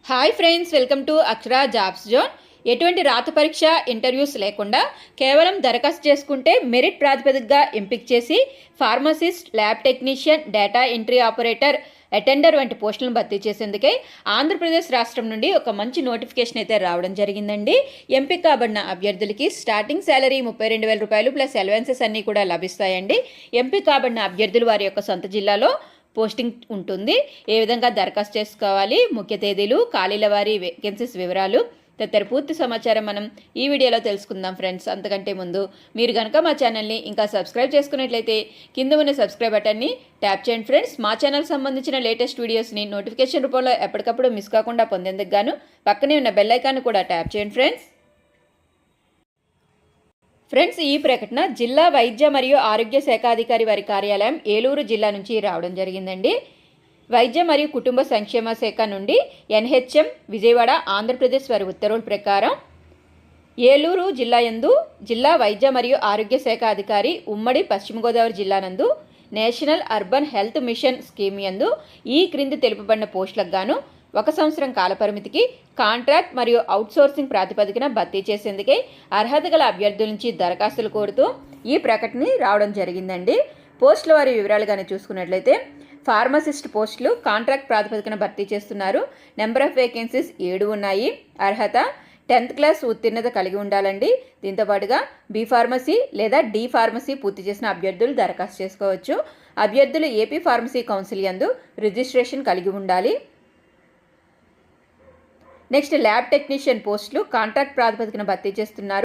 Hi friends, welcome to Akshara jobs zone. ఎటువంటి రాత పరీక్ష ఇంటర్వ్యూస్ లేకుండా కేవలం దరఖాస్తు చేసుకుంటే మెరిట్ ప్రాతిపదికగా ఎంపిక చేసి pharmacist, lab technician, data entry operator, attender వంటి పోస్టులను భర్తీ చేసేందుకే ఆంధ్రప్రదేశ్ రాష్ట్రం నుండి ఒక మంచి నోటిఫికేషన్ అయితే రావడం జరిగిందండి. ఎంపిక కాబడిన అభ్యర్థులకి స్టార్టింగ్ శాలరీ 32,000 రూపాయలు ప్లస్ అలవెన్సెస్ అన్నీ కూడా లభిస్తాయండి. ఎంపిక కాబడిన అభ్యర్థులు వారి యొక్క సొంత జిల్లాలో పోస్టింగ్ ఉంటుంది. ఏ విధంగా దరఖాస్తు చేసుకోవాలి, ముఖ్య తేదీలు, ఖాళీల వారి వేకెన్సీస్ వివరాలు తదితర పూర్తి సమాచారం మనం ఈ వీడియోలో తెలుసుకుందాం ఫ్రెండ్స్. అంతకంటే ముందు మీరు కనుక మా ఛానల్ని ఇంకా సబ్స్క్రైబ్ చేసుకున్నట్లయితే కింద ఉన్న సబ్స్క్రైబ్ బటన్ని ట్యాప్ చేయండి ఫ్రెండ్స్. మా ఛానల్ సంబంధించిన లేటెస్ట్ వీడియోస్ని నోటిఫికేషన్ రూపంలో ఎప్పటికప్పుడు మిస్ కాకుండా పొందేందుకు గాను పక్కనే ఉన్న బెల్ ఐకాన్ కూడా ట్యాప్ చేయండి ఫ్రెండ్స్. ఈ ప్రకటన జిల్లా వైద్య మరియు ఆరోగ్య శాఖ అధికారి వారి కార్యాలయం ఏలూరు జిల్లా నుంచి రావడం జరిగిందండి. వైద్య మరియు కుటుంబ సంక్షేమ శాఖ నుండి ఎన్హెచ్ఎం విజయవాడ ఆంధ్రప్రదేశ్ వారి ఉత్తర్వుల ప్రకారం ఏలూరు జిల్లా యందు జిల్లా వైద్య మరియు ఆరోగ్య శాఖ అధికారి ఉమ్మడి పశ్చిమ గోదావరి జిల్లా నందు national urban health machine scheme యందు ఈ క్రింది తెలుపబడిన పోస్టులకు గాను 1 సంవత్సరం కాలపరిమితికి కాంట్రాక్ట్ మరియు అవుట్సోర్సింగ్ ప్రాతిపదికన భర్తీ చేసేందుకే అర్హత గల అభ్యర్థుల నుంచి దరఖాస్తులు కోరుతూ ఈ ప్రకటన రావడం జరిగిందండి. పోస్టుల వారి వివరాలు కానీ చూసుకున్నట్లయితే ఫార్మసిస్ట్ పోస్టులు కాంట్రాక్ట్ ప్రాతిపదికన భర్తీ చేస్తున్నారు. నెంబర్ ఆఫ్ వేకెన్సీస్ 7 ఉన్నాయి. అర్హత 10th క్లాస్ ఉత్తీర్ణత కలిగి ఉండాలండి. దీంతోపాటుగా బి ఫార్మసీ లేదా డి ఫార్మసీ పూర్తి చేసిన అభ్యర్థులు దరఖాస్తు చేసుకోవచ్చు. అభ్యర్థులు ఏపీ ఫార్మసీ కౌన్సిల్ యందు రిజిస్ట్రేషన్ కలిగి ఉండాలి. నెక్స్ట్ ల్యాబ్ టెక్నీషియన్ పోస్టులు కాంట్రాక్ట్ ప్రాతిపదికన భర్తీ చేస్తున్నారు.